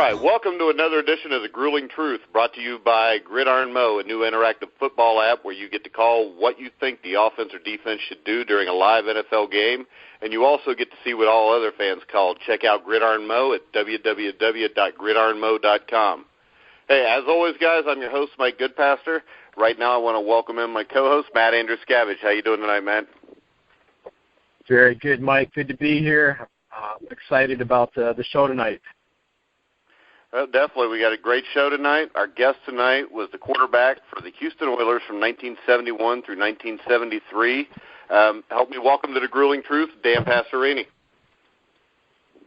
Hi, welcome to another edition of The Grueling Truth, brought to you by Gridiron Mo, a new interactive football app where you get to call what you think the offense or defense should do during a live NFL game, and you also get to see what all other fans call. Check out Gridiron Mo at www.gridironmo.com. Hey, as always, guys, I'm your host, Mike Goodpaster. Right now I want to welcome in my co-host, Matt Andruscavage. How you doing tonight, Matt? Very good, Mike. Good to be here. I'm excited about the show tonight. Well, definitely. We got a great show tonight. Our guest tonight was the quarterback for the Houston Oilers from 1971 through 1973. Help me welcome to The Grueling Truth, Dan Pastorini.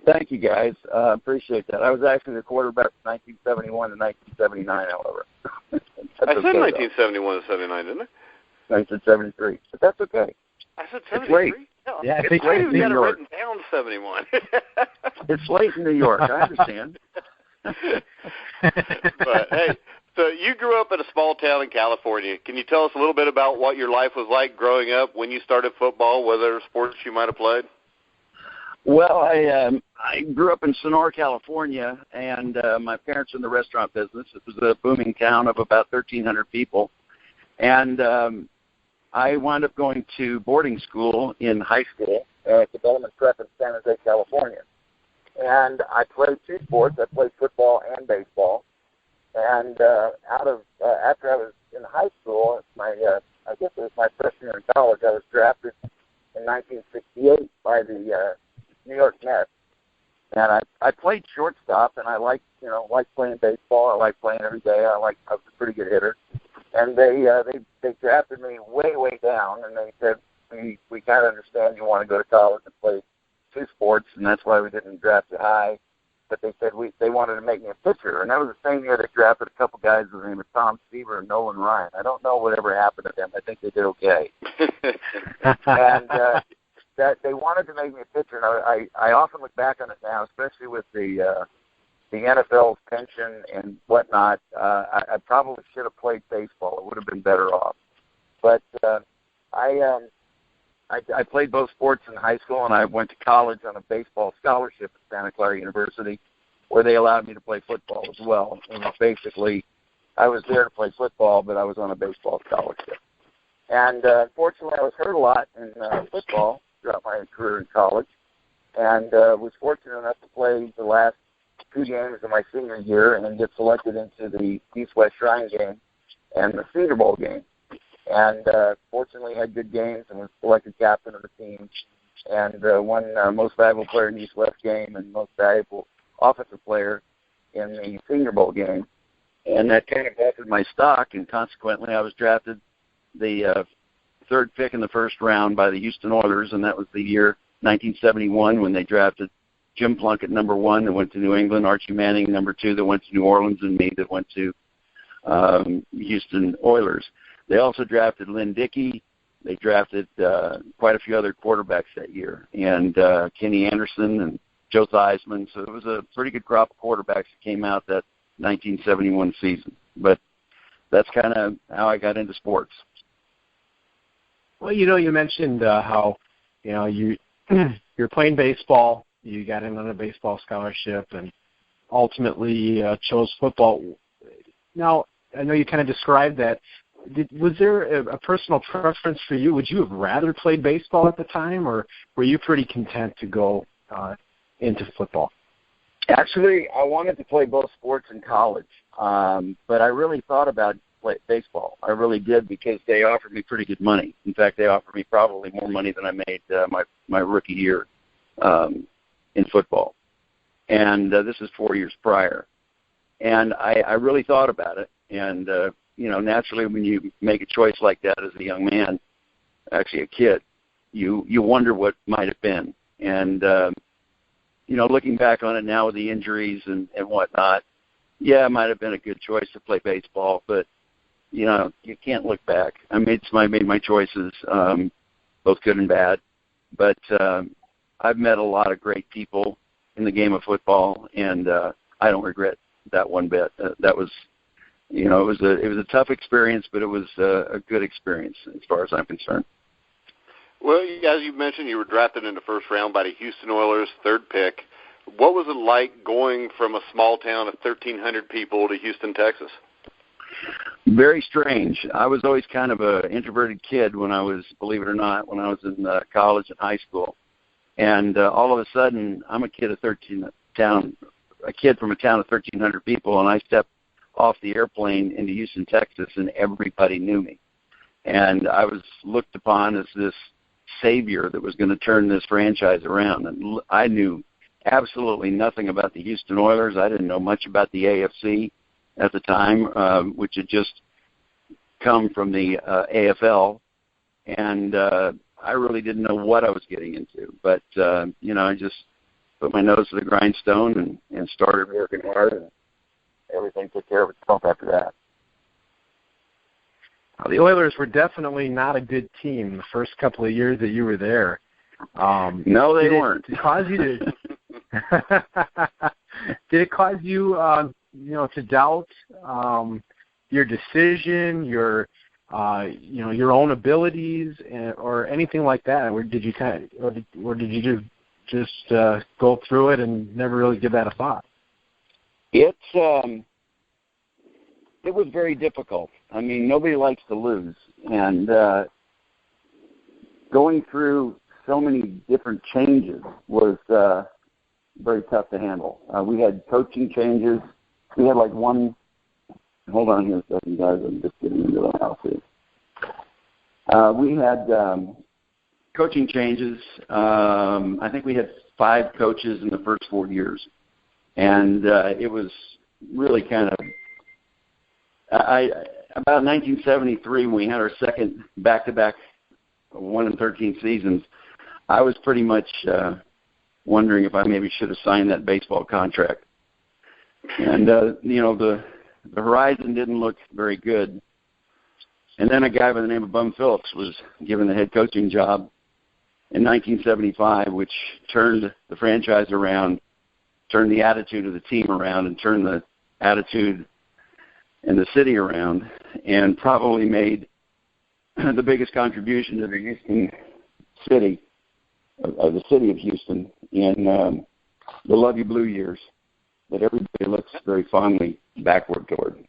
Thank you, guys. Appreciate that. I was actually the quarterback from 1971 to 1979, however. I said 1971 to 79, didn't I? 1973, but that's okay. I said 73? Yeah, I think you got it written down 71. It's late in New York. I understand. But, hey, so you grew up in a small town in California. Can you tell us a little bit about what your life was like growing up, when you started football, what other sports you might have played? Well, I grew up in Sonora, California, and my parents were in the restaurant business. It was a booming town of about 1,300 people. And I wound up going to boarding school in high school at Development Prep in San Jose, California. And I played two sports. I played football and baseball. And after I was in high school, I guess it was my freshman year in college, I was drafted in 1968 by the New York Mets. And I played shortstop, and I liked playing baseball. I liked playing every day. I was a pretty good hitter. And they drafted me way down, and they said, we kind of understand you want to go to college and play two sports, and that's why we didn't draft you high. But they said they wanted to make me a pitcher, and that was the same year they drafted a couple guys with the name of Tom Seaver and Nolan Ryan. I don't know whatever happened to them. I think they did okay. And that they wanted to make me a pitcher, and I often look back on it now, especially with the NFL's pension and whatnot. I probably should have played baseball. It would have been better off. But I played both sports in high school, and I went to college on a baseball scholarship at Santa Clara University, where they allowed me to play football as well. And basically, I was there to play football, but I was on a baseball scholarship. And unfortunately, I was hurt a lot in football throughout my career in college, and was fortunate enough to play the last two games of my senior year and get selected into the East-West Shrine game and the Senior Bowl game. And fortunately had good games and was selected captain of the team and won most valuable player in the East-West game and most valuable offensive player in the Senior Bowl game. And that kind of vaulted my stock, and consequently I was drafted the third pick in the first round by the Houston Oilers, and that was the year 1971 when they drafted Jim Plunkett, number one, that went to New England, Archie Manning, number two, that went to New Orleans, and me, that went to Houston Oilers. They also drafted Lynn Dickey. They drafted quite a few other quarterbacks that year, and Kenny Anderson and Joe Theismann. So it was a pretty good crop of quarterbacks that came out that 1971 season. But that's kind of how I got into sports. Well, you mentioned how, you're playing baseball. You got in on a baseball scholarship and ultimately chose football. Now, I know you kind of described that. Was there a personal preference for you? Would you have rather played baseball at the time, or were you pretty content to go into football? Actually, I wanted to play both sports in college, but I really thought about baseball. I really did, because they offered me pretty good money. In fact, they offered me probably more money than I made my rookie year in football. And this is 4 years prior. And I really thought about it. And, naturally when you make a choice like that as a young man, actually a kid, you wonder what might have been. And, looking back on it now with the injuries and whatnot, yeah, it might have been a good choice to play baseball, but, you can't look back. I made my choices, both good and bad. But I've met a lot of great people in the game of football, and I don't regret that one bit. That was, it was a tough experience, but it was a good experience as far as I'm concerned. Well, as you mentioned, you were drafted in the first round by the Houston Oilers, third pick. What was it like going from a small town of 1,300 people to Houston, Texas? Very strange. I was always kind of an introverted kid when I was, believe it or not, when I was in college and high school. And all of a sudden, I'm a kid from a town of 1,300 people, and I stepped off the airplane into Houston, Texas, and everybody knew me. And I was looked upon as this savior that was going to turn this franchise around. And I knew absolutely nothing about the Houston Oilers. I didn't know much about the AFC at the time, which had just come from the AFL. And I really didn't know what I was getting into. But, I just put my nose to the grindstone and started working hard, and everything took care of itself after that. Well, the Oilers were definitely not a good team the first couple of years that you were there. No, they weren't. Did it cause you to? Did it cause you, to doubt your decision, your own abilities, or anything like that? Or did you just go through it and never really give that a thought? It was very difficult. I mean, nobody likes to lose, and going through so many different changes was very tough to handle. We had coaching changes. We had like one. Hold on here a second, guys. I'm just getting into the house here. We had coaching changes. I think we had 5 coaches in the first 4 years, and it was really kind of. About 1973, when we had our second back-to-back 1-13 seasons, I was pretty much wondering if I maybe should have signed that baseball contract. And, the horizon didn't look very good. And then a guy by the name of Bum Phillips was given the head coaching job in 1975, which turned the franchise around, turned the attitude of the team around, and turned the attitude in the city around, and probably made the biggest contribution to the Houston city, of the city of Houston, in the Love You Blue years that everybody looks very fondly backward toward.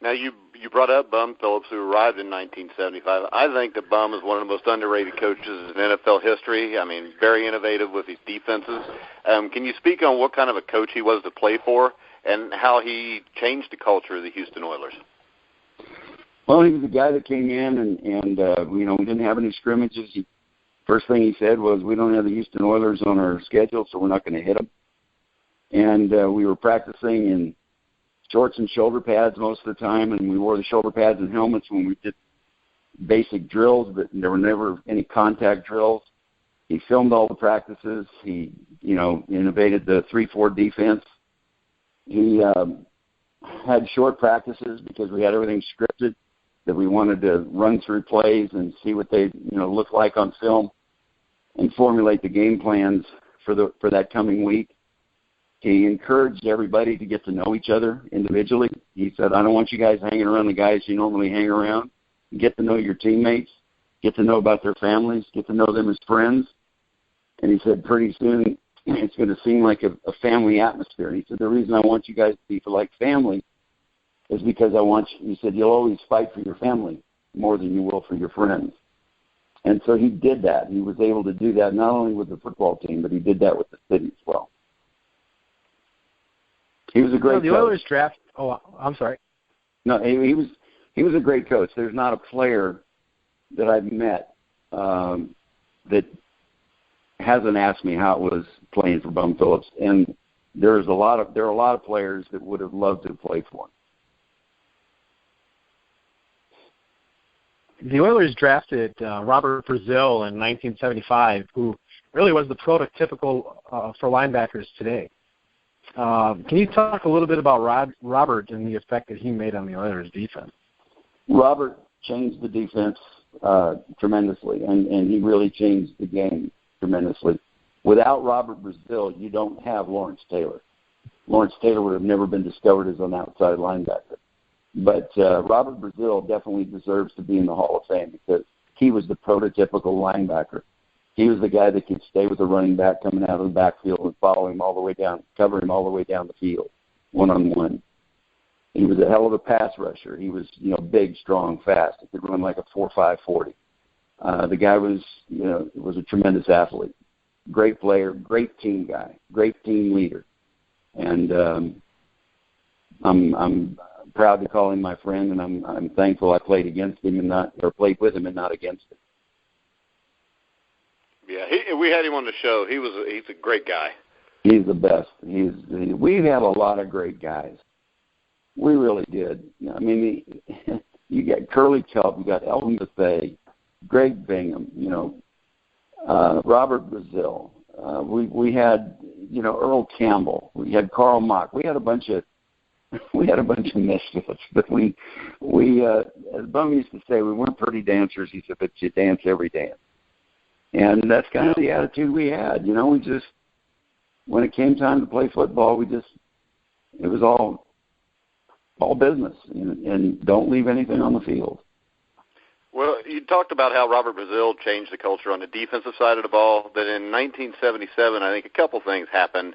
Now, you brought up Bum Phillips, who arrived in 1975. I think that Bum is one of the most underrated coaches in NFL history. I mean, very innovative with his defenses. Can you speak on what kind of a coach he was to play for, and how he changed the culture of the Houston Oilers? Well, he was a guy that came in, and we didn't have any scrimmages. First thing he said was, we don't have the Houston Oilers on our schedule, so we're not going to hit them. And we were practicing in shorts and shoulder pads most of the time, and we wore the shoulder pads and helmets when we did basic drills, but there were never any contact drills. He filmed all the practices. He, innovated the 3-4 defense. He had short practices because we had everything scripted, that we wanted to run through plays and see what they look like on film and formulate the game plans for that coming week. He encouraged everybody to get to know each other individually. He said, I don't want you guys hanging around the guys you normally hang around. Get to know your teammates, get to know about their families, get to know them as friends. And he said, pretty soon it's going to seem like a family atmosphere. And he said, the reason I want you guys to be like family is because he said, you'll always fight for your family more than you will for your friends. And so he did that. He was able to do that not only with the football team, but he did that with the city as well. He was a great coach. The Oilers draft. Oh, I'm sorry. No, he was a great coach. There's not a player that I've met that hasn't asked me how it was playing for Bum Phillips, and there are a lot of players that would have loved to play for him. The Oilers drafted Robert Brazile in 1975, who really was the prototypical for linebackers today. Can you talk a little bit about Robert and the effect that he made on the Oilers' defense? Robert changed the defense tremendously, and he really changed the game tremendously. Without Robert Brazile, you don't have Lawrence Taylor. Lawrence Taylor would have never been discovered as an outside linebacker. But Robert Brazile definitely deserves to be in the Hall of Fame because he was the prototypical linebacker. He was the guy that could stay with the running back coming out of the backfield and follow him all the way down, cover him all the way down the field, one-on-one. He was a hell of a pass rusher. He was, big, strong, fast. He could run like a 4.5 40. The guy was a tremendous athlete, great player, great team guy, great team leader. And I'm proud to call him my friend, and I'm thankful I played against him played with him and not against him. Yeah, we had him on the show. He's a great guy. He's the best. We had a lot of great guys. We really did. I mean, you got Curly Kelp, you got Elvin Bethea, Greg Bingham, Robert Brazil. We had, Earl Campbell. We had Carl Mock. We had a bunch of misfits. But we as Bum used to say, we weren't pretty dancers. He said, but you dance every dance. And that's kind of the attitude we had. We just, when it came time to play football, it was all business, and don't leave anything on the field. Well, you talked about how Robert Brazil changed the culture on the defensive side of the ball, but in 1977, I think a couple things happened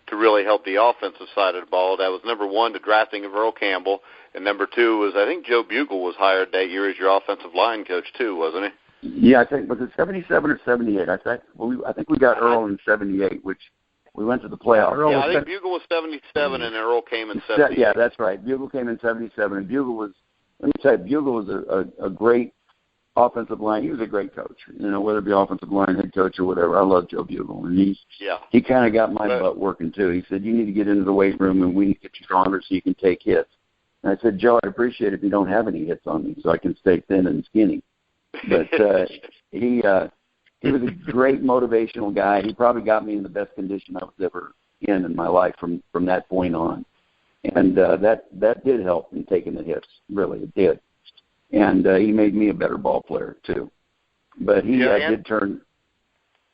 to really help the offensive side of the ball. That was, number one, the drafting of Earl Campbell, and number two was, I think Joe Bugle was hired that year as your offensive line coach too, wasn't he? Yeah, I think, was it 77 or 78? I think we got Earl in 78, which we went to the playoffs. Yeah, I think Bugle was 77 and Earl came in 78. Yeah, that's right. Bugle came in 77, and Bugle was, let me tell you, Bugle was a great offensive line. He was a great coach, whether it be offensive line, head coach, or whatever. I love Joe Bugle, and he kind of got my butt working too. He said, you need to get into the weight room, and we need to get you stronger so you can take hits. And I said, Joe, I'd appreciate it if you don't have any hits on me so I can stay thin and skinny. But he was a great motivational guy. He probably got me in the best condition I was ever in my life from that point on. And that did help in taking the hits. Really, it did. And he made me a better ball player too. But he did turn.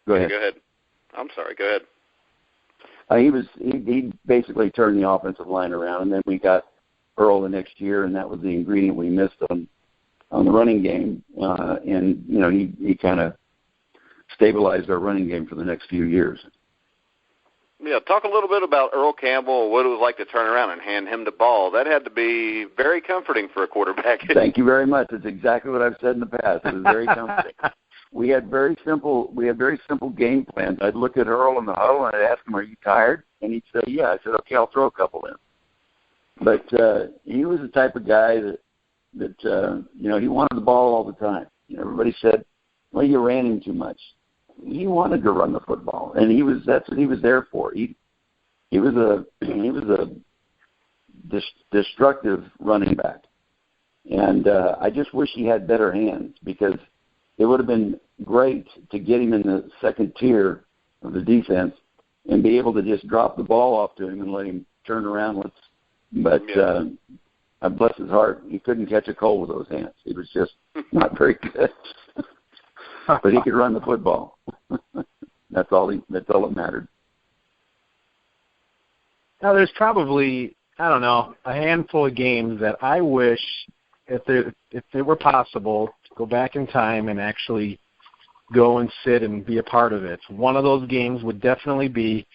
Go ahead. Go ahead. I'm sorry. Go ahead. He basically turned the offensive line around, and then we got Earl the next year, and that was the ingredient we missed on the running game. And he kind of stabilized our running game for the next few years. Yeah, talk a little bit about Earl Campbell, what it was like to turn around and hand him the ball. That had to be very comforting for a quarterback. Thank you very much. That's exactly what I've said in the past. It was very comforting. We had very simple game plans. I'd look at Earl in the huddle and I'd ask him, "Are you tired?" And he'd say, "Yeah." I said, "Okay, I'll throw a couple in." But he was the type of guy that he wanted the ball all the time. Everybody said, "Well, you ran him too much." He wanted to run the football, and that's what he was there for. He was a destructive running back, and I just wish he had better hands, because it would have been great to get him in the second tier of the defense and be able to just drop the ball off to him and let him turn around. But bless his heart, he couldn't catch a cold with those hands. He was just not very good. But he could run the football. That's all that mattered. Now, there's probably, a handful of games that I wish, if it were possible, to go back in time and actually go and sit and be a part of it. One of those games would definitely be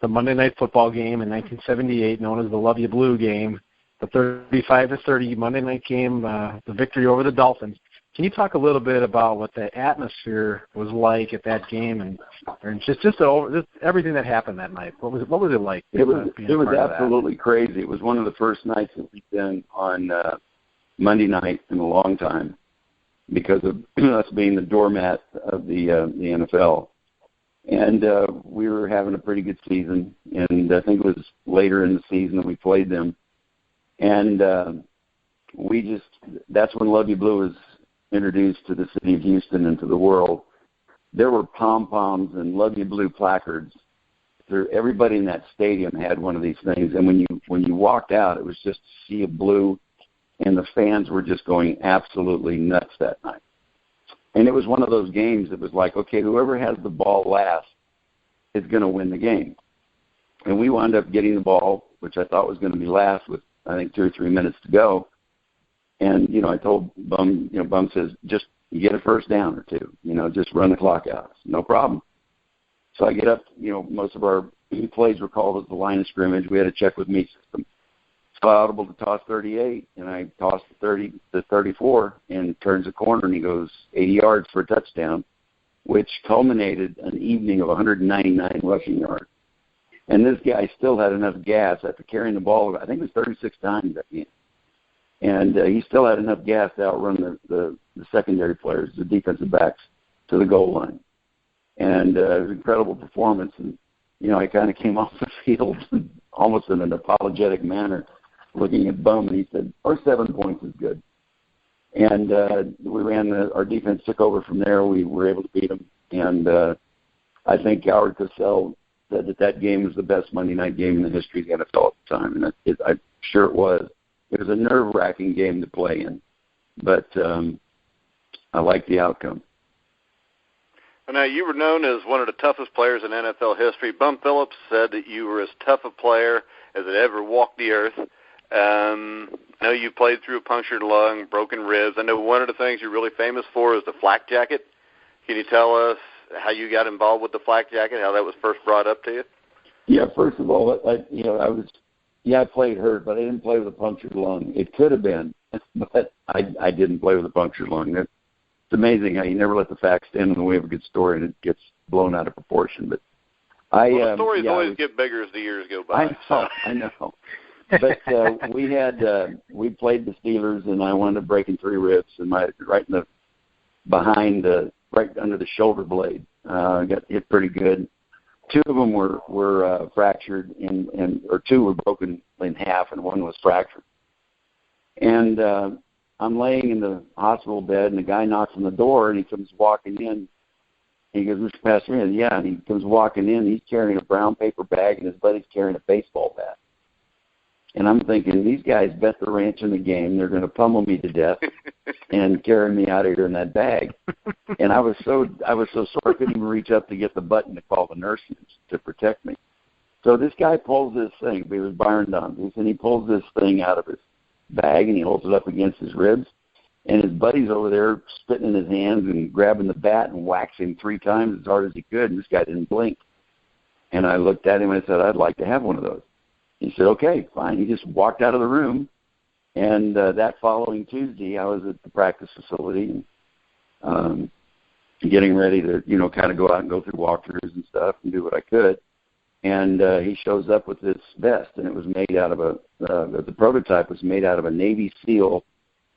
the Monday Night Football game in 1978, known as the Love You Blue game, the 35-30 Monday night game, the victory over the Dolphins. Can you talk a little bit about what the atmosphere was like at that game, and just everything that happened that night? What was it like? It was absolutely crazy. It was one of the first nights that we've been on Monday night in a long time, because of us being the doormat of the NFL. And we were having a pretty good season, and I think it was later in the season that we played them. And that's when Love You Blue was introduced to the city of Houston and to the world. There were pom-poms and Love You Blue placards. Everybody in that stadium had one of these things, and when you walked out, it was just a sea of blue, and the fans were just going absolutely nuts that night. And it was one of those games that was like, okay, whoever has the ball last is going to win the game. And we wound up getting the ball, which I thought was going to be last, with I think 2 or 3 minutes to go. And, I told Bum, Bum says, just, You get a first down or two. Just run the clock out. No problem. So I get up. Most of our plays were called at the line of scrimmage. We had a check with me system. So I audible to toss 38, and I toss the 34, and turns the corner, and he goes 80 yards for a touchdown, which culminated an evening of 199 rushing yards. And this guy still had enough gas after carrying the ball, I think it was 36 times at the end. And he still had enough gas to outrun the secondary players, the defensive backs, to the goal line. And it was an incredible performance. And, I kind of came off the field almost in an apologetic manner, looking at Bum, and he said, our 7 points is good. And we ran our defense took over from there. We were able to beat them. And I think Howard Cosell said that game was the best Monday night game in the history of the NFL at the time. And I'm sure it was. It was a nerve-wracking game to play in. But I liked the outcome. Now, you were known as one of the toughest players in NFL history. Bum Phillips said that you were as tough a player as had ever walked the earth. I know you played through a punctured lung, broken ribs. I know one of the things you're really famous for is the flak jacket. Can you tell us how you got involved with the flak jacket, how that was first brought up to you? Yeah, first of all, I played hurt, but I didn't play with a punctured lung. It could have been, but I didn't play with a punctured lung. It's amazing how you never let the facts stand in the way of a good story, and it gets blown out of proportion. But the stories always get bigger as the years go by. I know. But we played the Steelers, and I wound up breaking 3 ribs, and right under the shoulder blade. Got hit pretty good. 2 of them were fractured, or 2 were broken in half, and 1 was fractured. And I'm laying in the hospital bed, and the guy knocks on the door, and he comes walking in. And he goes, Mr. Pastorini, yeah, and he comes walking in. He's carrying a brown paper bag, and his buddy's carrying a baseball bat. And I'm thinking, these guys bet the ranch in the game. They're going to pummel me to death and carry me out of here in that bag. And I was so sore I couldn't even reach up to get the button to call the nurses to protect me. So this guy pulls this thing. It was Byron Dunn, and he pulls this thing out of his bag, and he holds it up against his ribs. And his buddy's over there spitting in his hands and grabbing the bat and whacking 3 times as hard as he could, and this guy didn't blink. And I looked at him and I said, I'd like to have one of those. He said, okay, fine. He just walked out of the room. And that following Tuesday, I was at the practice facility and getting ready to, kind of go out and go through walkthroughs and stuff and do what I could. And he shows up with this vest, and it was made out of the prototype was made out of a Navy SEAL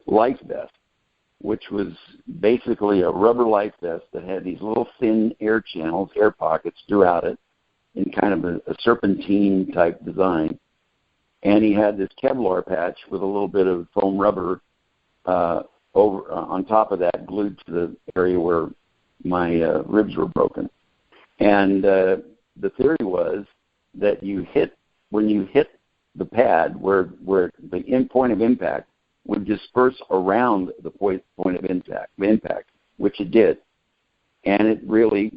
life vest, which was basically a rubber life vest that had these little thin air channels, air pockets throughout it, in kind of a serpentine type design. And he had this Kevlar patch with a little bit of foam rubber over on top of that, glued to the area where my ribs were broken. And the theory was that when you hit the pad where the point of impact would disperse around the point of impact, which it did. And it really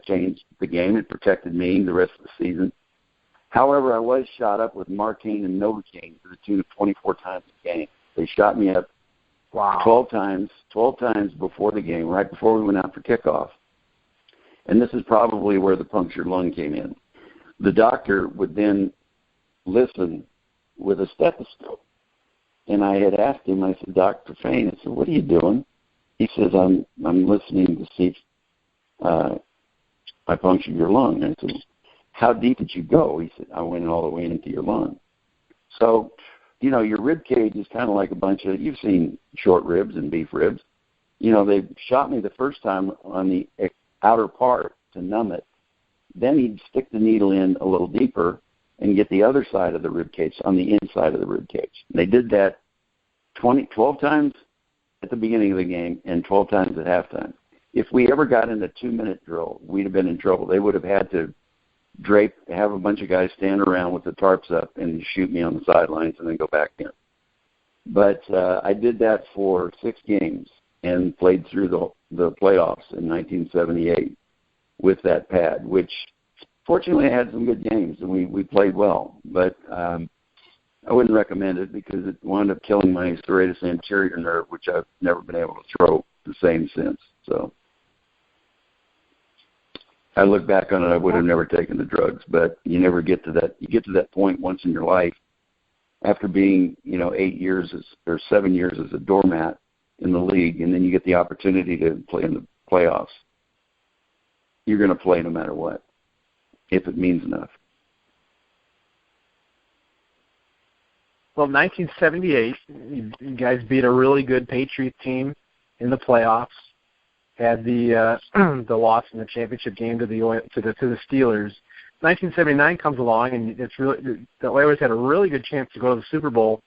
changed the game. It protected me the rest of the season. However, I was shot up with Marcaine and Novocaine to the tune of 24 times a game. They shot me up 12 times before the game, right before we went out for kickoff. And this is probably where the punctured lung came in. The doctor would then listen with a stethoscope. And I had asked him, I said, Dr. Fain, I said, what are you doing? He says, I'm listening to see if I punctured your lung. And I said, how deep did you go? He said, I went all the way into your lung. So, your rib cage is kind of like a bunch of, you've seen short ribs and beef ribs. They shot me the first time on the outer part to numb it. Then he'd stick the needle in a little deeper and get the other side of the rib cage on the inside of the rib cage. And they did that 12 times at the beginning of the game and 12 times at halftime. If we ever got in a 2-minute drill, we'd have been in trouble. They would have had to have a bunch of guys stand around with the tarps up and shoot me on the sidelines and then go back in. But I did that for 6 games and played through the playoffs in 1978 with that pad, which fortunately I had some good games and we played well. But I wouldn't recommend it because it wound up killing my serratus anterior nerve, which I've never been able to throw the same since. So I look back on it, I would have never taken the drugs, but you never get to that. You get to that point once in your life after being, 7 years as a doormat in the league, and then you get the opportunity to play in the playoffs. You're going to play no matter what, if it means enough. Well, 1978, you guys beat a really good Patriot team in the playoffs. Had the the loss in the championship game to the Steelers. 1979 comes along, and the Oilers had a really good chance to go to the Super Bowl.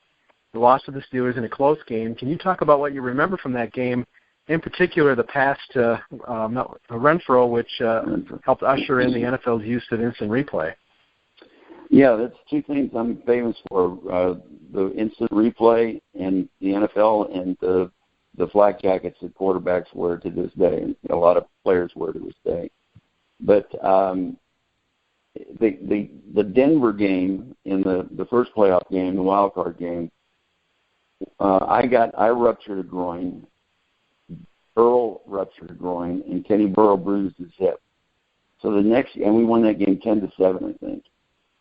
They lost to the Steelers in a close game. Can you talk about what you remember from that game? In particular, the pass to Renfro, which helped usher in the NFL's use of instant replay. Yeah, that's two things I'm famous for: the instant replay in the NFL, and the flak jackets that quarterbacks wear to this day, and a lot of players wear to this day. But the Denver game in the first playoff game, the wild card game, I ruptured a groin. Earl ruptured a groin, and Kenny Burrow bruised his hip. So and we won that game 10-7, I think.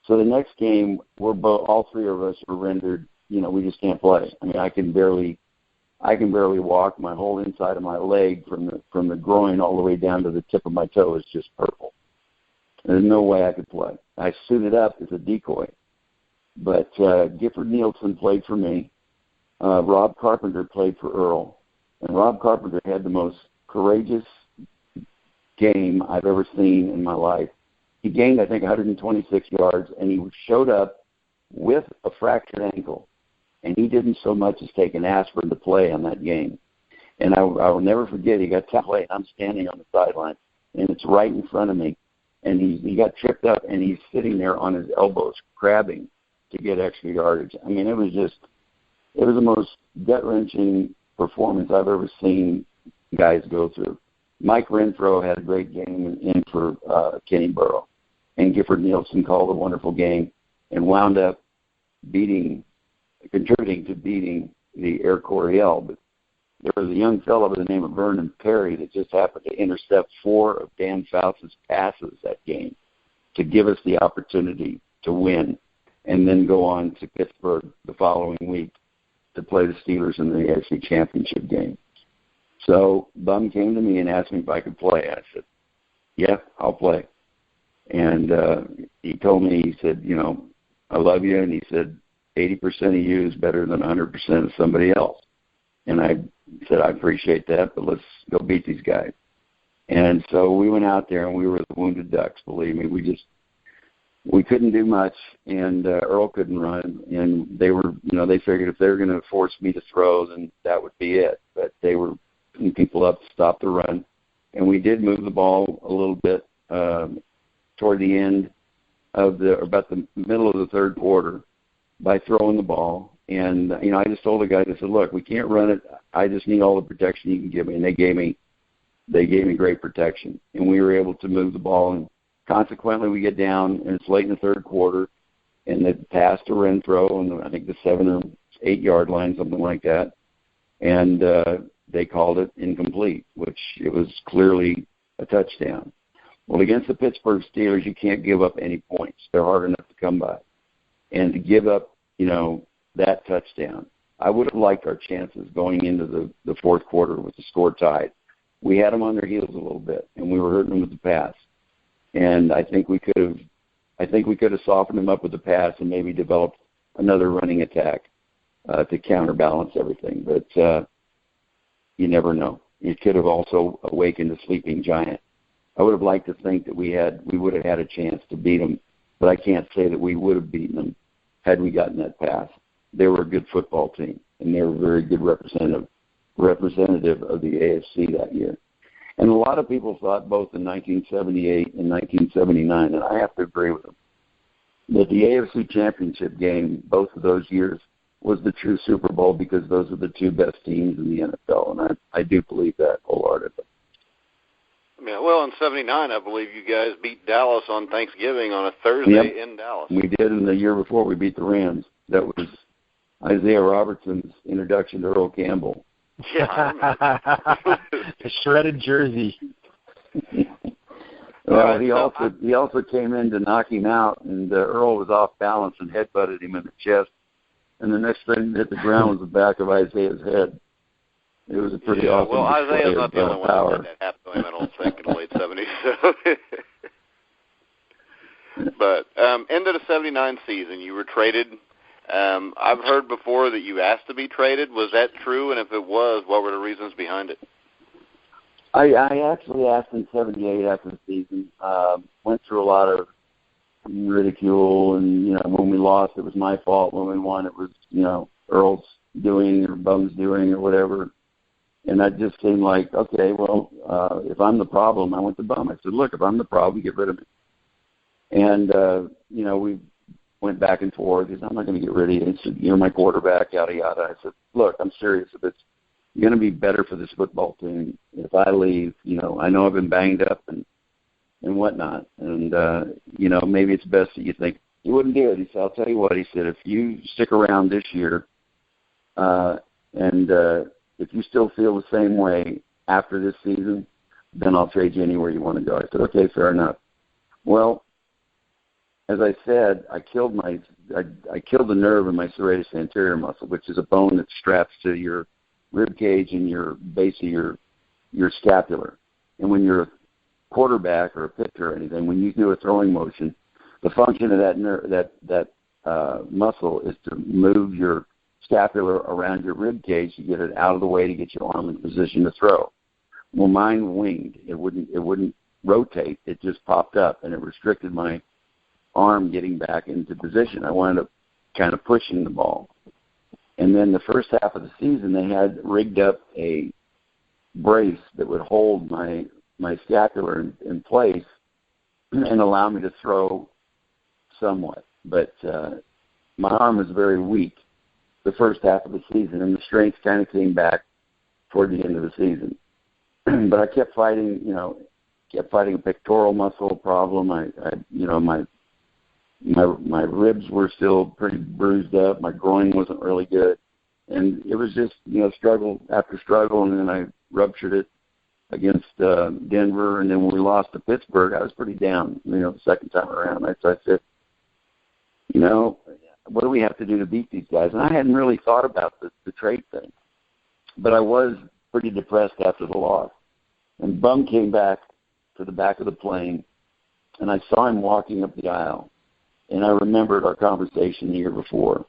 So the next game, all three of us were rendered. We just can't play. I mean, I can barely walk. My whole inside of my leg, from the groin all the way down to the tip of my toe, is just purple. There's no way I could play. I suited up as a decoy. But Gifford Nielsen played for me. Rob Carpenter played for Earl. And Rob Carpenter had the most courageous game I've ever seen in my life. He gained, I think, 126 yards, and he showed up with a fractured ankle. And he didn't so much as take an aspirin to play on that game. And I will never forget, he got to play, and I'm standing on the sideline, and it's right in front of me. And he got tripped up, and he's sitting there on his elbows, crabbing to get extra yardage. I mean, it was the most gut-wrenching performance I've ever seen guys go through. Mike Renfro had a great game in for Kenny Burrow, and Gifford Nielsen called a wonderful game and wound up contributing to beating the Air Coryell. But there was a young fellow by the name of Vernon Perry that just happened to intercept 4 of Dan Fouts' passes that game to give us the opportunity to win, and then go on to Pittsburgh the following week to play the Steelers in the AFC Championship game. So Bum came to me and asked me if I could play. I said, yeah, I'll play. And he told me, he said, I love you. And he said, 80% of you is better than 100% of somebody else. And I said, I appreciate that, but let's go beat these guys. And so we went out there, and we were the wounded ducks, believe me. We couldn't do much, and Earl couldn't run, and they figured if they were going to force me to throw, then that would be it. But they were putting people up to stop the run, and we did move the ball a little bit toward the end of about the middle of the third quarter by throwing the ball. And I just told the guys, I said, look, we can't run it. I just need all the protection you can give me, and they gave me great protection, and we were able to move the ball. And consequently, we get down, and it's late in the third quarter, and they pass to Renfro on I think the 7 or 8 yard line, something like that, and they called it incomplete, which it was clearly a touchdown. Well, against the Pittsburgh Steelers, you can't give up any points. They're hard enough to come by, and to give up, that touchdown, I would have liked our chances going into the fourth quarter with the score tied. We had them on their heels a little bit, and we were hurting them with the pass. And I think we could have softened them up with the pass and maybe developed another running attack to counterbalance everything. But you never know. It could have also awakened a sleeping giant. I would have liked to think that we would have had a chance to beat them, but I can't say that we would have beaten them had we gotten that pass. They were a good football team, and they were a very good representative of the AFC that year. And a lot of people thought both in 1978 and 1979, and I have to agree with them, that the AFC Championship game, both of those years, was the true Super Bowl because those are the two best teams in the NFL, and I do believe that wholeheartedly. Yeah, well, in 79, I believe you guys beat Dallas on Thanksgiving on a Thursday in Dallas. We did, and the year before we beat the Rams. That was Isaiah Robertson's introduction to Earl Campbell Yeah, a shredded jersey. Well, he also came in to knock him out, and Earl was off balance and headbutted him in the chest. And the next thing that hit the ground was the back of Isaiah's head. It was a pretty awesome well, Isaiah's not the only one power. that did that happened to him, I don't think, in the late 70s. So. But end of the 79 season, you were traded. I've heard before that you asked to be traded. Was that true? And if it was, what were the reasons behind it? I actually asked in 78 after the season. Went through a lot of ridicule, and, when we lost, it was my fault. When we won, it was, Earl's doing or Bum's doing or whatever. And that just seemed like, okay, well, if I'm the problem, I went to Bum. I said, look, if I'm the problem, get rid of me. And, we went back and forth. He said, I'm not going to get rid of you. He said, you're my quarterback, yada, yada. I said, look, I'm serious. If it's going to be better for this football team, if I leave, I know I've been banged up and whatnot. And, maybe it's best that you think. He wouldn't do it. He said, I'll tell you what. He said, if you stick around this year and if you still feel the same way after this season, then I'll trade you anywhere you want to go. I said, okay, fair enough. Well, as I said, I killed the nerve in my serratus anterior muscle, which is a bone that straps to your rib cage and your base of your scapular. And when you're a quarterback or a pitcher or anything, when you do a throwing motion, the function of that muscle is to move your scapular around your rib cage to get it out of the way to get your arm in position to throw. Well, mine winged. It wouldn't rotate. It just popped up, and it restricted my arm getting back into position. I wound up kind of pushing the ball. And then the first half of the season, they had rigged up a brace that would hold my scapular in place and allow me to throw somewhat. But my arm was very weak the first half of the season, and the strength kind of came back toward the end of the season. But I kept fighting a pectoral muscle problem. My ribs were still pretty bruised up. My groin wasn't really good. And it was just, struggle after struggle, and then I ruptured it against Denver. And then when we lost to Pittsburgh, I was pretty down, the second time around. So I said, what do we have to do to beat these guys? And I hadn't really thought about the trade thing. But I was pretty depressed after the loss. And Bum came back to the back of the plane, and I saw him walking up the aisle. And I remembered our conversation the year before.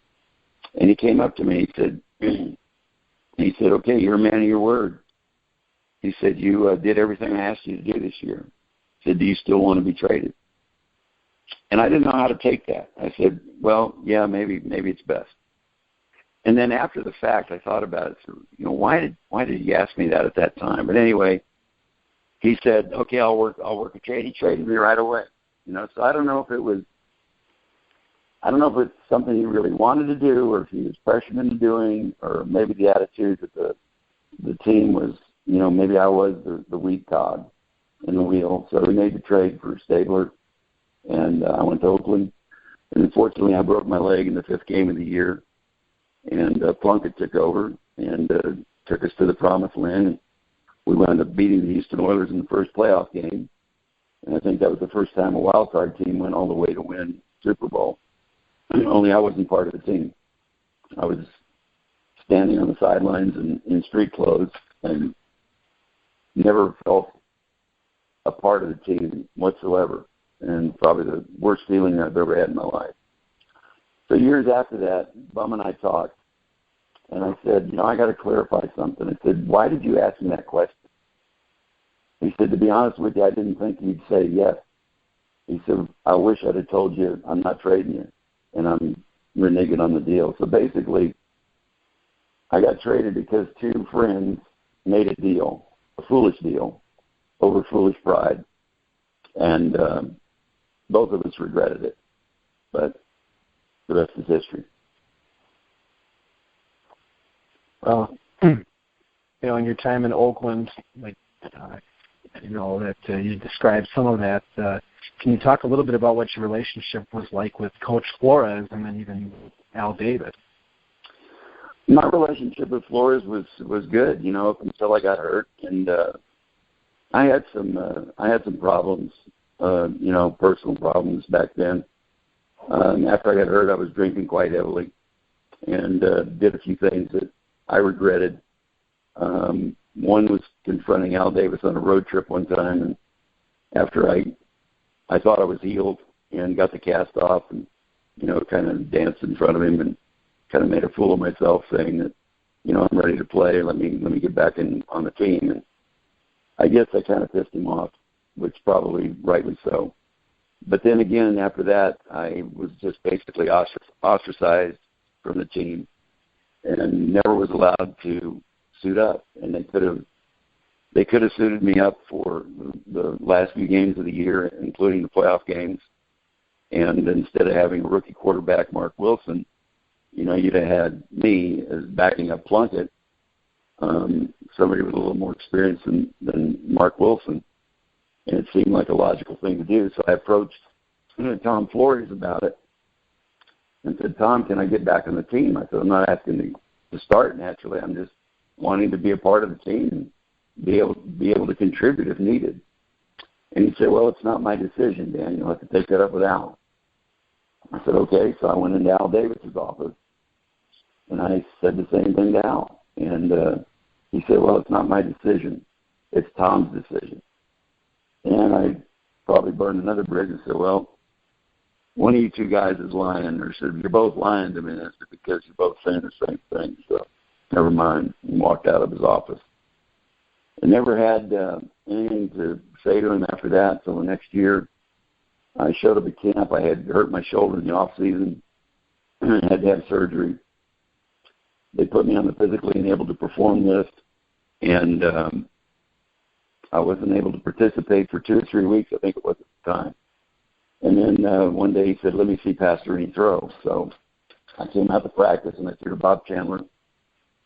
And he came up to me, he said, okay, you're a man of your word. He said, you did everything I asked you to do this year. He said, do you still want to be traded? And I didn't know how to take that. I said, well, yeah, maybe it's best. And then after the fact, I thought about it. So, why did he ask me that at that time? But anyway, he said, okay, I'll work a trade. He traded me right away. So I don't know if it's something he really wanted to do, or if he was pressured into doing, or maybe the attitude that the team was, maybe I was the weak cog in the wheel. So we made the trade for Stabler, and I went to Oakland. And unfortunately, I broke my leg in the 5th game of the year, and Plunkett took over and took us to the promised land. We wound up beating the Houston Oilers in the first playoff game, and I think that was the first time a wild card team went all the way to win Super Bowl. Only I wasn't part of the team. I was standing on the sidelines in street clothes and never felt a part of the team whatsoever, and probably the worst feeling I've ever had in my life. So years after that, Bum and I talked, and I said, I got to clarify something. I said, why did you ask me that question? He said, to be honest with you, I didn't think you'd say yes. He said, I wish I'd have told you I'm not trading you, and I'm reneging on the deal. So basically, I got traded because 2 friends made a deal, a foolish deal, over foolish pride, and both of us regretted it. But the rest is history. Well, in your time in Oakland, that you described some of that. Can you talk a little bit about what your relationship was like with Coach Flores and then even Al Davis? My relationship with Flores was good, you know, up until I got hurt, and I had some problems, you know, personal problems back then. After I got hurt, I was drinking quite heavily, and did a few things that I regretted. One was confronting Al Davis on a road trip one time, and after I thought I was healed and got the cast off, and you know, kind of danced in front of him and kind of made a fool of myself, saying that, you know, I'm ready to play. Let me get back on the team. And I guess I kind of pissed him off, which probably rightly so. But then again, after that, I was just basically ostracized from the team and never was allowed to suit up. And they could have suited me up for the last few games of the year, including the playoff games. And instead of having a rookie quarterback, Mark Wilson, you know, you'd have had me as backing up Plunkett, somebody with a little more experience than Mark Wilson. And it seemed like a logical thing to do. So I approached Tom Flores about it and said, Tom, can I get back on the team? I said, I'm not asking to start naturally. I'm just wanting to be a part of the team and be able to contribute if needed. And he said, well, it's not my decision, Dan. You'll have to take that up with Al. I said, okay. So I went into Al Davis's office, and I said the same thing to Al. And he said, well, it's not my decision. It's Tom's decision. And I probably burned another bridge and said, well, one of you two guys is lying. Or said, you're both lying to me. And I said, because you're both saying the same thing. So never mind. And walked out of his office. I never had anything to say to him after that. So the next year, I showed up at camp. I had hurt my shoulder in the off season. I had to have surgery. They put me on the physically unable to perform list, and I wasn't able to participate for 2 or 3 weeks, I think it was at the time. And then one day he said, let me see Pastorini throw. So I came out to practice, and I threw to Bob Chandler.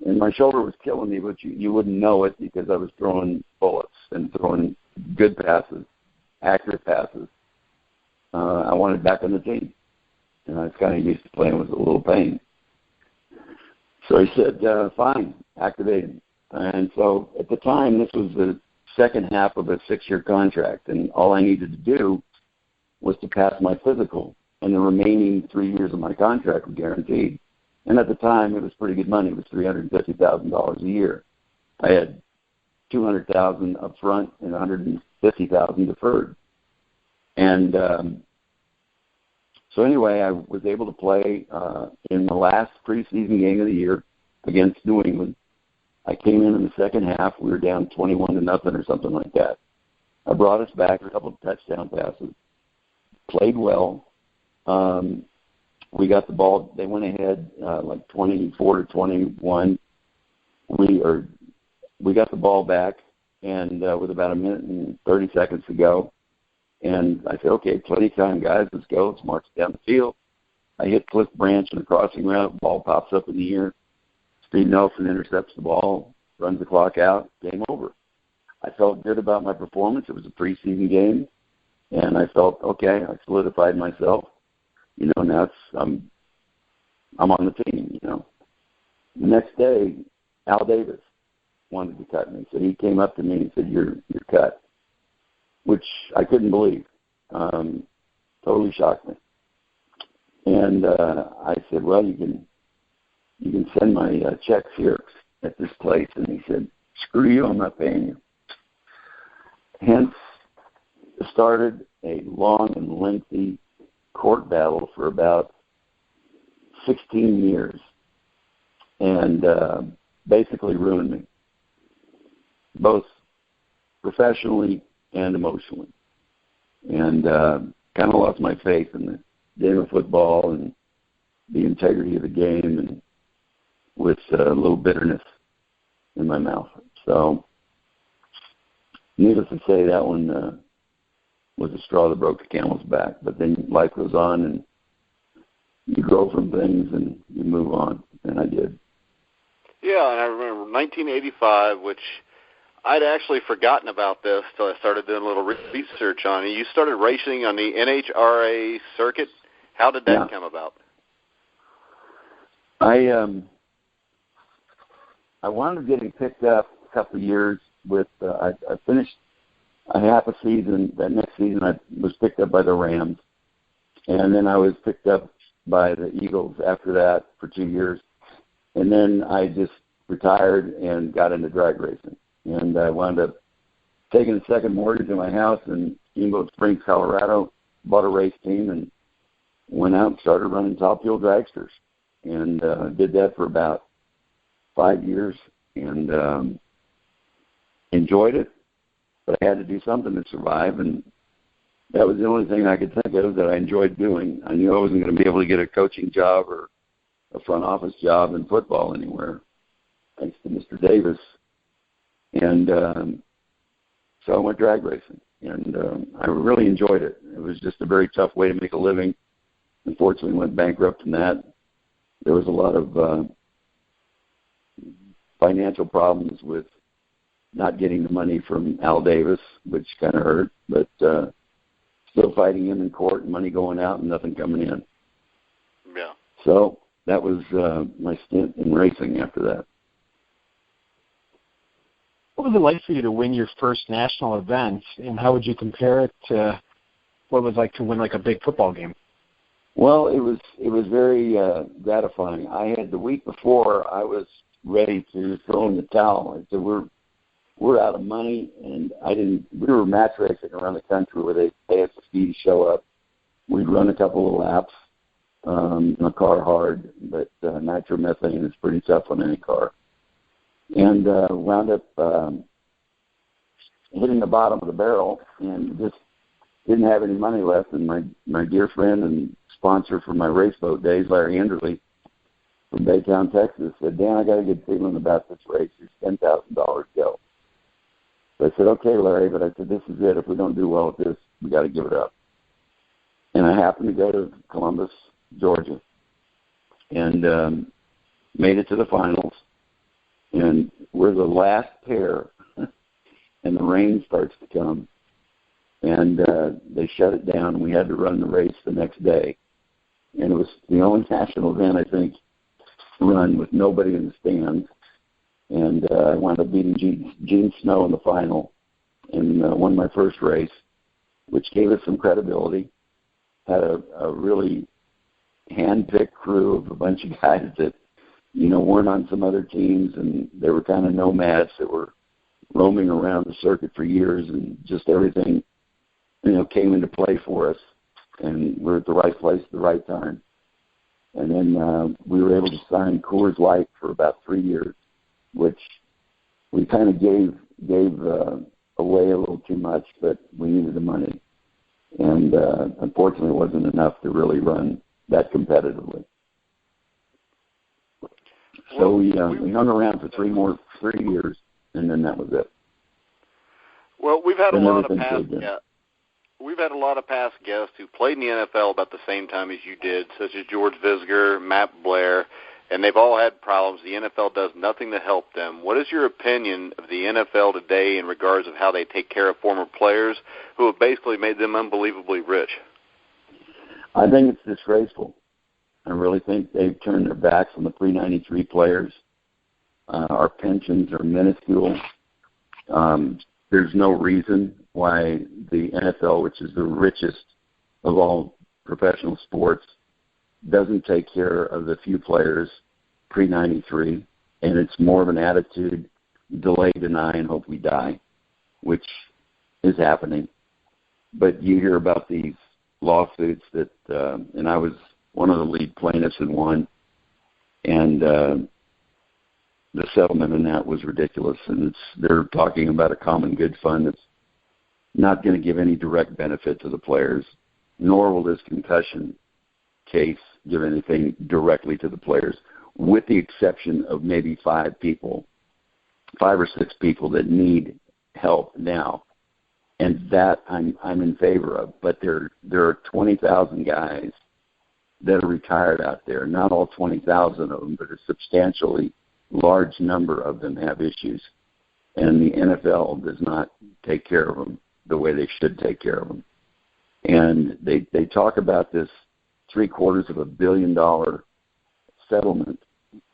And my shoulder was killing me, but you wouldn't know it because I was throwing bullets and throwing good passes, accurate passes. I wanted back on the team, and I was kind of used to playing with a little pain. So he said, fine, activate him. And so at the time, this was the second half of a 6-year contract, and all I needed to do was to pass my physical, and the remaining 3 years of my contract were guaranteed. And at the time, it was pretty good money. It was $350,000 a year. I had $200,000 up front and $150,000 deferred. And so anyway, I was able to play in the last preseason game of the year against New England. I came in the second half. We were down 21-0 or something like that. I brought us back a couple of touchdown passes, played well. We got the ball. They went ahead like 24-21. We got the ball back, and with about 1 minute and 30 seconds to go. And I said, okay, plenty of time, guys. Let's go. Let's march down the field. I hit Cliff Branch in the crossing route. Ball pops up in the air. Steve Nelson intercepts the ball, runs the clock out. Game over. I felt good about my performance. It was a preseason game, and I felt, okay, I solidified myself. You know, now I'm on the team, you know. The next day, Al Davis wanted to cut me. So he came up to me and said, you're cut, which I couldn't believe. Totally shocked me. And I said, well, you can send my checks here at this place. And he said, screw you, I'm not paying you. Hence, started a long and lengthy court battle for about 16 years, and basically ruined me, both professionally and emotionally, and kind of lost my faith in the game of football and the integrity of the game, and with a little bitterness in my mouth. So needless to say, that one was a straw that broke the camel's back. But then life goes on, and you grow from things, and you move on, and I did. Yeah, and I remember 1985, which I'd actually forgotten about this till I started doing a little research on it. You started racing on the NHRA circuit. How did that come about? I wound up getting picked up a couple of years with. I finished a half a season. That next season, I was picked up by the Rams, and then I was picked up by the Eagles after that for 2 years, and then I just retired and got into drag racing, and I wound up taking a second mortgage on my house in Steamboat Springs, Colorado. Bought a race team and went out and started running Top Fuel dragsters, and did that for about 5 years, and enjoyed it. But I had to do something to survive, and that was the only thing I could think of that I enjoyed doing. I knew I wasn't going to be able to get a coaching job or a front office job in football anywhere, thanks to Mr. Davis. And so I went drag racing, and I really enjoyed it. It was just a very tough way to make a living. Unfortunately, went bankrupt in that. There was a lot of financial problems with not getting the money from Al Davis, which kind of hurt, but still fighting him in court, money going out and nothing coming in. Yeah. So that was my stint in racing after that. What was it like for you to win your first national event, and how would you compare it to what it was like to win like a big football game? Well, it was very gratifying. I had the week before I was ready to throw in the towel. I said, we're out of money, and we were match racing around the country where they pay us a fee to show up. We'd run a couple of laps in a car hard, but nitromethane is pretty tough on any car. And wound up hitting the bottom of the barrel and just didn't have any money left. And my dear friend and sponsor for my race boat days, Larry Anderley from Baytown, Texas, said, Dan, I got a good feeling about this race. Here's $10,000, go. So I said, okay, Larry, but I said, this is it. If we don't do well with this, we got to give it up. And I happened to go to Columbus, Georgia, and made it to the finals. And we're the last pair, and the rain starts to come, and they shut it down, and we had to run the race the next day. And it was the only national event, I think, run with nobody in the stands. And I wound up beating Gene Snow in the final and won my first race, which gave us some credibility. Had a really hand-picked crew of a bunch of guys that, weren't on some other teams, and they were kind of nomads that were roaming around the circuit for years, and just everything, came into play for us, and we're at the right place at the right time. And then we were able to sign Coors Light for about 3 years, which we kind of gave away a little too much, but we needed the money. And unfortunately, it wasn't enough to really run that competitively. So we hung around for 3 years, and then that was it. Well, we've had a lot of past guests who played in the NFL about the same time as you did, such as George Visger, Matt Blair, and they've all had problems. The NFL does nothing to help them. What is your opinion of the NFL today in regards of how they take care of former players who have basically made them unbelievably rich? I think it's disgraceful. I really think they've turned their backs on the pre-93 players. Our pensions are minuscule. There's no reason why the NFL, which is the richest of all professional sports, doesn't take care of the few players pre-93, and it's more of an attitude, delay, deny, and hope we die, which is happening. But you hear about these lawsuits that, and I was one of the lead plaintiffs in one, and the settlement in that was ridiculous, and they're talking about a common good fund that's not going to give any direct benefit to the players, nor will this concussion case give anything directly to the players, with the exception of maybe 5 or 6 people that need help now, and that I'm in favor of. But there are 20,000 guys that are retired out there. Not all 20,000 of them, but a substantially large number of them have issues, and the NFL does not take care of them the way they should take care of them. And they talk about this $750 million settlement,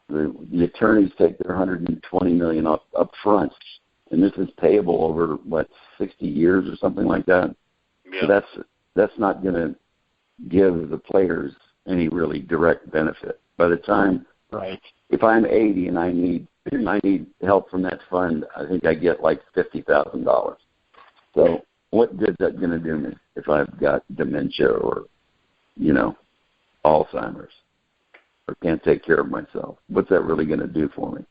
the attorneys take their $120 million up front, and this is payable over 60 years or something like that. Yeah. So that's not going to give the players any really direct benefit. By the time, right, if I'm 80 and I need help from that fund, I think I get like $50,000. So what good is that going to do me if I've got dementia or, Alzheimer's, or can't take care of myself? What's that really going to do for me?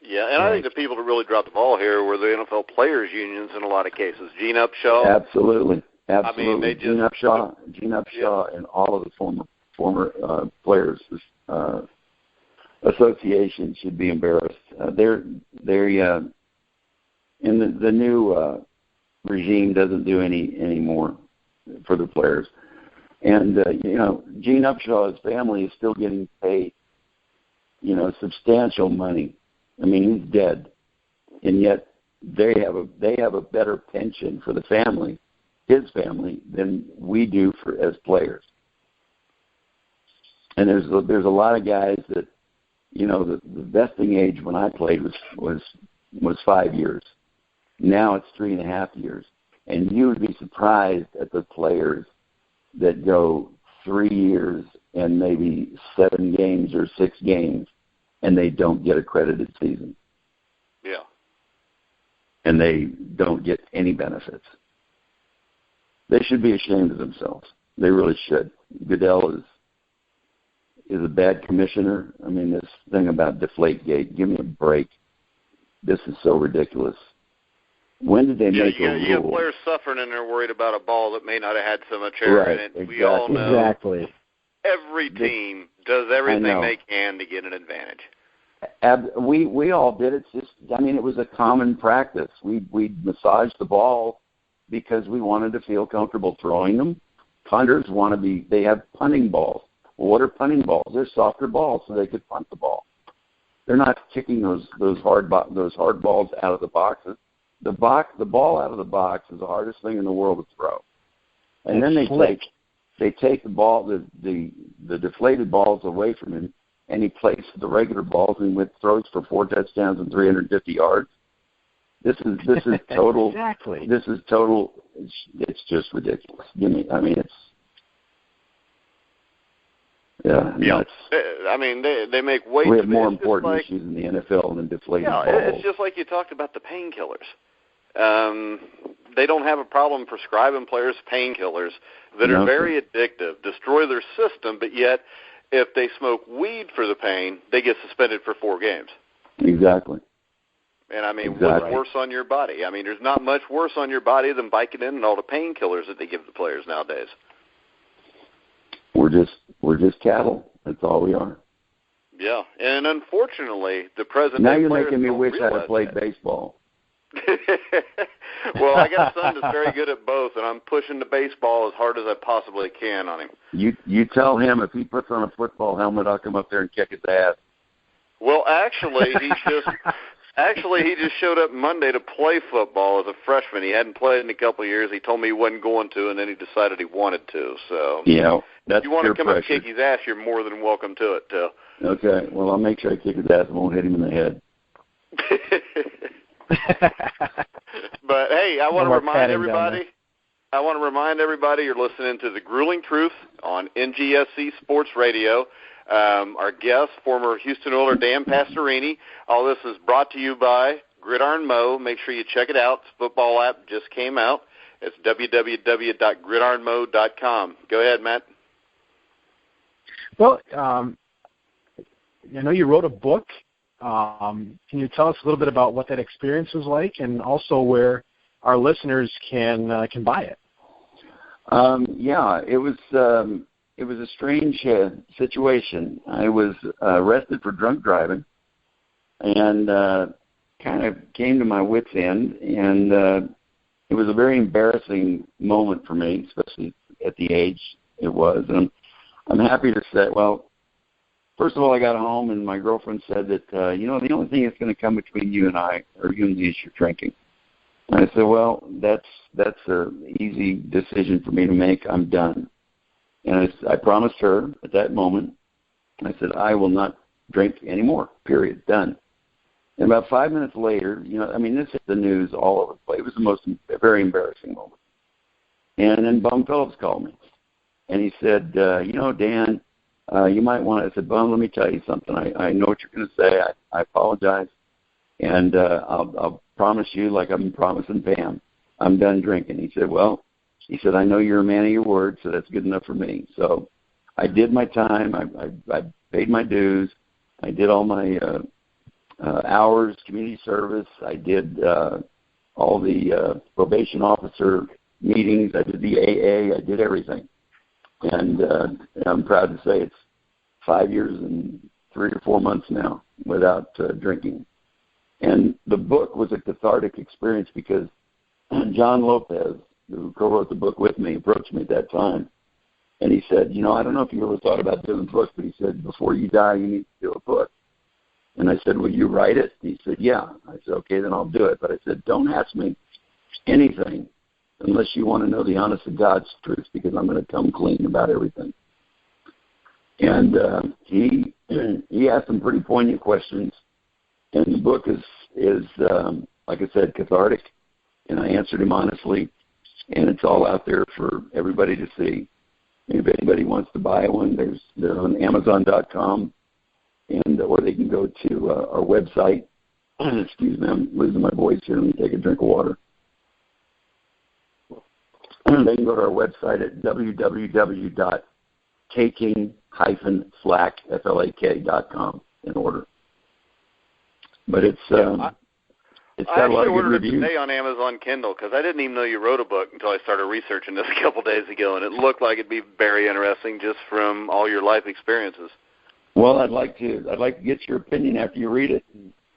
Yeah, and I think the people that really dropped the ball here were the NFL players' unions in a lot of cases. Gene Upshaw. Absolutely. I mean, they just, Gene Upshaw, and all of the former players association should be embarrassed. They're in the new regime doesn't do any more for the players. And Gene Upshaw's family is still getting paid, substantial money. I mean, he's dead, and yet they have a better pension for the family, his family, than we do as players. And there's a lot of guys that, the vesting age when I played was 5 years. Now it's 3.5 years, and you would be surprised at the players that go 3 years and maybe 7 games or 6 games, and they don't get a credited season. Yeah. And they don't get any benefits. They should be ashamed of themselves. They really should. Goodell is a bad commissioner. I mean, this thing about Deflategate, give me a break. This is so ridiculous. When did they make a rule? You have players suffering and they're worried about a ball that may not have had so much air in it. Exactly. We all know every Exactly. team does everything they can to get an advantage. We all did it. It was a common practice. We massaged the ball because we wanted to feel comfortable throwing them. Punters they have punting balls. Well, what are punting balls? They're softer balls so they could punt the ball. They're not kicking those hard balls out of the boxes. The ball out of the box is the hardest thing in the world to throw. And then they take the ball, the deflated balls away from him, and he plays the regular balls and throws for 4 touchdowns and 350 yards. This is total. Exactly. This is total. It's just ridiculous. It's. Yeah. They make way. We have more important issues in the NFL than deflated balls. It's just like you talked about the painkillers. They don't have a problem prescribing players painkillers that are very addictive, destroy their system, but yet if they smoke weed for the pain, they get suspended for 4 games. Exactly. And what's worse on your body? There's not much worse on your body than Vicodin and all the painkillers that they give the players nowadays. We're just cattle. That's all we are. Yeah, and unfortunately, the present now day you're players making me don't wish I'd have played that. baseball. Well, I got a son that's very good at both, and I'm pushing the baseball as hard as I possibly can on him. You tell him if he puts on a football helmet, I'll come up there and kick his ass. Well, actually, he just showed up Monday to play football as a freshman. He hadn't played in a couple of years. He told me he wasn't going to, and then he decided he wanted to. So, that's if you want to come pressure. and kick his ass, you're more than welcome to it, too. Okay. Well, I'll make sure I kick his ass and won't hit him in the head. But hey, I want to remind everybody you're listening to The Grueling Truth on NGSC Sports Radio. Our guest, former Houston Oiler Dan Pastorini. All this is brought to you by Gridiron Mo. Make sure you check it out. The football app just came out. It's www.gridironmo.com. Go ahead, Matt. Well, I know you wrote a book. Can you tell us a little bit about what that experience was like, and also where our listeners can buy it? It was a strange situation. I was arrested for drunk driving, and kind of came to my wit's end, and it was a very embarrassing moment for me, especially at the age it was. And I'm happy to say, well, first of all, I got home, and my girlfriend said that, the only thing that's going to come between you and I, or you and me, is your drinking. And I said, well, that's an easy decision for me to make. I'm done. And I promised her at that moment, I said, I will not drink anymore, period, done. And about 5 minutes later, this hit the news all over the place. It was very embarrassing moment. And then Bum Phillips called me. And he said, Dan, you might want to. I said, Bum, let me tell you something. I know what you're going to say. I apologize. And I'll promise you, like I'm promising Pam, I'm done drinking. He said, I know you're a man of your word, so that's good enough for me. So I did my time. I paid my dues. I did all my hours, community service. I did all the probation officer meetings. I did the AA. I did everything. And I'm proud to say it's 5 years and 3 or 4 months now without drinking. And the book was a cathartic experience because John Lopez, who co-wrote the book with me, approached me at that time. And he said, I don't know if you ever thought about doing a book, but he said, before you die, you need to do a book. And I said, will you write it? He said, yeah. I said, okay, then I'll do it. But I said, don't ask me anything unless you want to know the honest to God's truth, because I'm going to come clean about everything. And he asked some pretty poignant questions. And the book is like I said, cathartic. And I answered him honestly. And it's all out there for everybody to see. If anybody wants to buy one, they're on Amazon.com. Or they can go to our website. Excuse me, I'm losing my voice here. Let me take a drink of water. They can go to our website at www.taking-flak.com in order. But it's got a lot of good reviews. I actually ordered it today on Amazon Kindle because I didn't even know you wrote a book until I started researching this a couple days ago, and it looked like it'd be very interesting just from all your life experiences. Well, I'd like to get your opinion after you read it.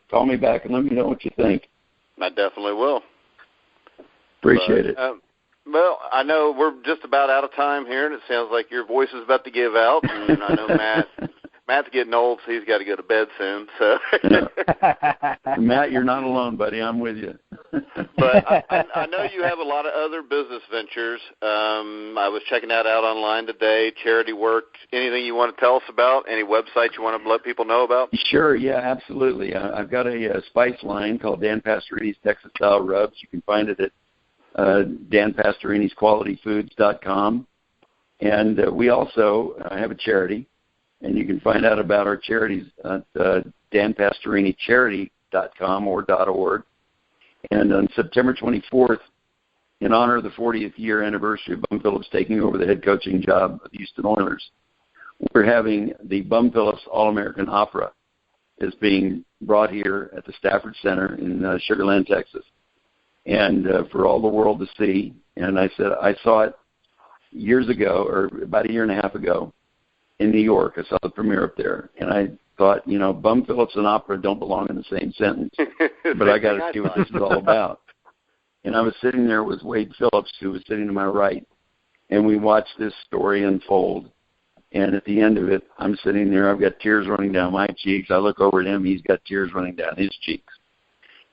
Call me back and let me know what you think. I definitely will. Appreciate it. Well, I know we're just about out of time here, and it sounds like your voice is about to give out. And I know Matt's getting old, so he's got to go to bed soon. So, Matt, you're not alone, buddy. I'm with you. But I know you have a lot of other business ventures. I was checking that out online today. Charity work. Anything you want to tell us about? Any websites you want to let people know about? Sure. Yeah, absolutely. I've got a spice line called Dan Pastorini's Texas Style Rubs. You can find it at danpastorinisqualityfoods.com. And we also have a charity. And you can find out about our charities at danpastoriniCharity.com or .org. And on September 24th, in honor of the 40th year anniversary of Bum Phillips taking over the head coaching job of the Houston Oilers, we're having the Bum Phillips All-American Opera is being brought here at the Stafford Center in Sugar Land, Texas, and for all the world to see. And I said I saw it years ago, or about a year and a half ago, in New York. I saw the premiere up there, and I thought, Bum Phillips and opera don't belong in the same sentence, but I got to see what this is all about. And I was sitting there with Wade Phillips, who was sitting to my right, and we watched this story unfold. And at the end of it, I'm sitting there, I've got tears running down my cheeks. I look over at him, he's got tears running down his cheeks.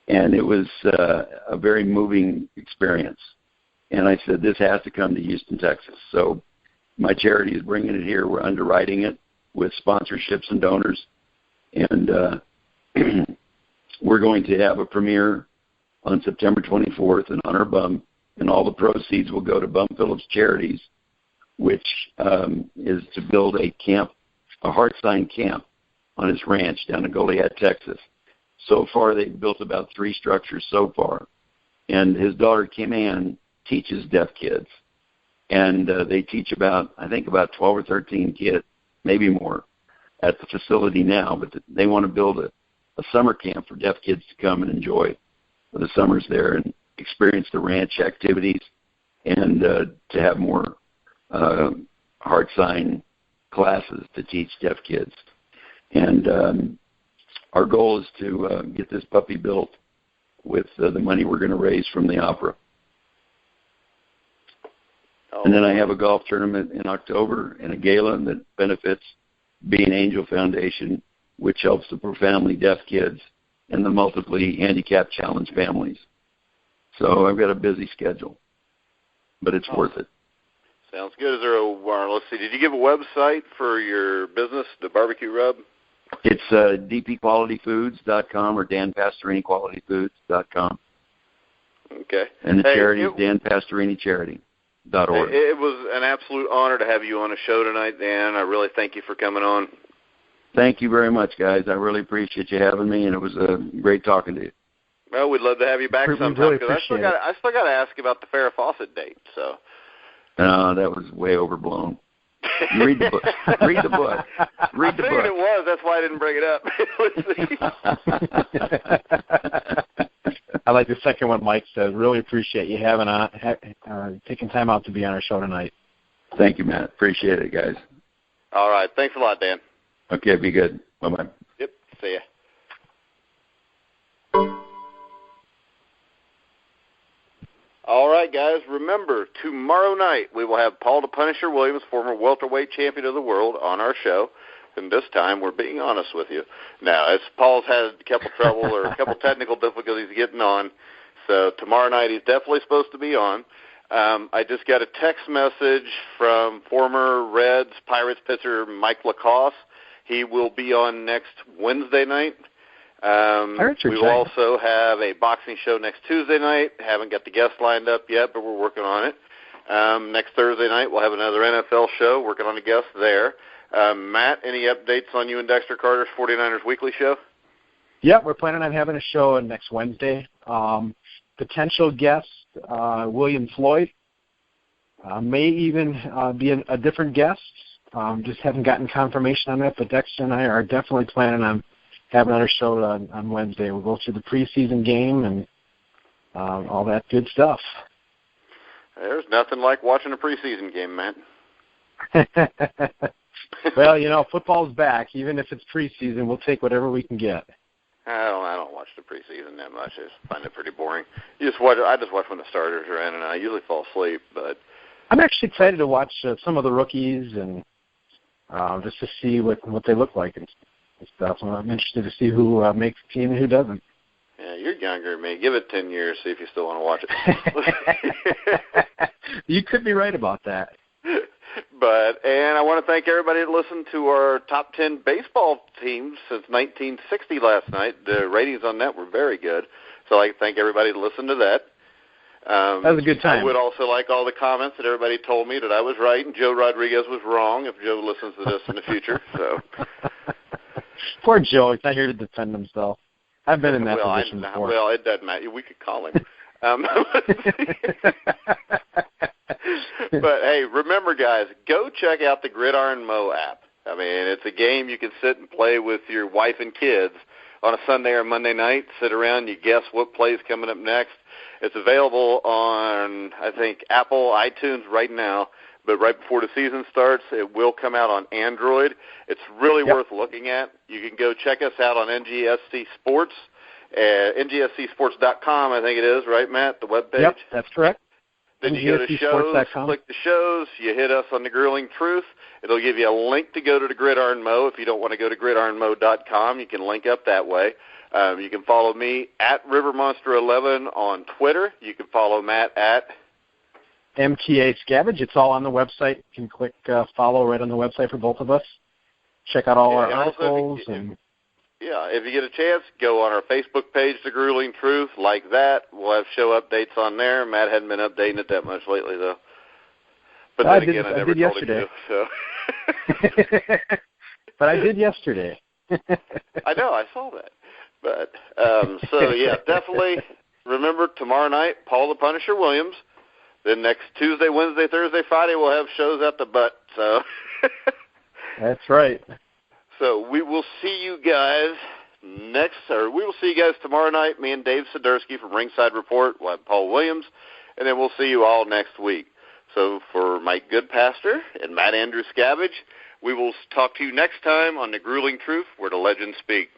And it was a very moving experience. And I said, this has to come to Houston, Texas. So my charity is bringing it here. We're underwriting it with sponsorships and donors. And we're going to have a premiere on September 24th in honor of Bum. And all the proceeds will go to Bum Phillips Charities, which is to build a camp, a Heartsign camp on his ranch down in Goliad, Texas. So far, they've built about 3 structures so far. And his daughter, Kim Ann, teaches deaf kids. And they teach about 12 or 13 kids, maybe more, at the facility now. But they want to build a summer camp for deaf kids to come and enjoy the summers there and experience the ranch activities and to have more Heartsign classes to teach deaf kids. And our goal is to get this puppy built with the money we're going to raise from the opera. And then I have a golf tournament in October and a gala that benefits Be an Angel Foundation, which helps the profoundly deaf kids and the multiply handicapped challenged families. So I've got a busy schedule, but it's worth it. Sounds good. Is there let's see, did you give a website for your business, the barbecue rub? It's dpqualityfoods.com or danpastorini.qualityfoods.com. Okay. And the charity is danpastoriniCharity.org. It was an absolute honor to have you on the show tonight, Dan. I really thank you for coming on. Thank you very much, guys. I really appreciate you having me, and it was great talking to you. Well, we'd love to have you back sometime. Really I still got to ask about the Farrah Fawcett date. So. No, that was way overblown. Read the book. Read the book. Read the book. I figured it was. That's why I didn't bring it up. I like the second one Mike said. Really appreciate you taking time out to be on our show tonight. Thank you, Matt. Appreciate it, guys. All right. Thanks a lot, Dan. Okay, be good. Bye-bye. Yep. See ya. All right, guys, remember, tomorrow night we will have Paul the Punisher Williams, former welterweight champion of the world, on our show. And this time we're being honest with you. Now, as Paul's had a couple trouble or a couple technical difficulties getting on, so tomorrow night he's definitely supposed to be on. I just got a text message from former Reds Pirates pitcher Mike Lacoste. He will be on next Wednesday night. We will also have a boxing show next Tuesday night. Haven't got the guests lined up yet, but we're working on it. Next Thursday night, we'll have another NFL show, working on the guests there. Matt, any updates on you and Dexter Carter's 49ers Weekly show? Yeah, we're planning on having a show next Wednesday. Potential guest, William Floyd. May even be a different guest. Just haven't gotten confirmation on that, but Dexter and I are definitely planning on having another show on Wednesday. We'll go through the preseason game and all that good stuff. There's nothing like watching a preseason game, Matt. Well, football's back. Even if it's preseason, we'll take whatever we can get. I don't watch the preseason that much. I just find it pretty boring. I just watch when the starters are in, and I usually fall asleep. But I'm actually excited to watch some of the rookies and just to see what they look like and stuff. I'm interested to see who makes the team and who doesn't. Yeah, you're younger than me. Give it 10 years, see if you still want to watch it. You could be right about that. And I want to thank everybody that listened to our top 10 baseball teams since 1960 last night. The ratings on that were very good. So I'd like to thank everybody that listened to that. That was a good time. I would also like all the comments that everybody told me that I was right and Joe Rodriguez was wrong, if Joe listens to this in the future. So. Poor Joe. He's not here to defend himself. I've been in that position before. Well, it doesn't matter. We could call him. But, hey, remember, guys, go check out the Gridiron Mo app. I mean, it's a game you can sit and play with your wife and kids on a Sunday or Monday night. Sit around, you guess what play's coming up next. It's available on, I think, Apple, iTunes right now. But right before the season starts, it will come out on Android. It's really worth looking at. You can go check us out on NGSC Sports, NGSCsports.com, I think it is, right, Matt, the webpage? Yep, that's correct. Then you go to shows, click the shows, you hit us on the Grueling Truth. It'll give you a link to go to the Gridiron Mo. If you don't want to go to gridironmo.com, you can link up that way. You can follow me at RiverMonster11 on Twitter. You can follow Matt at MTA Scavage. It's all on the website. You can click follow right on the website for both of us. Check out all our articles. If you get a chance, go on our Facebook page, The Grueling Truth, like that. We'll have show updates on there. Matt hadn't been updating it that much lately, though. But then again, I never told him to. So. But I did yesterday. I know, I saw that. But definitely remember tomorrow night, Paul the Punisher Williams. Then next Tuesday, Wednesday, Thursday, Friday, we'll have shows at the butt. So that's right. So we will see you guys tomorrow night. Me and Dave Sidursky from Ringside Report. We'll have Paul Williams, and then we'll see you all next week. So for Mike Goodpaster and Matt Andruscavage, we will talk to you next time on The Grueling Truth, where the legends speak.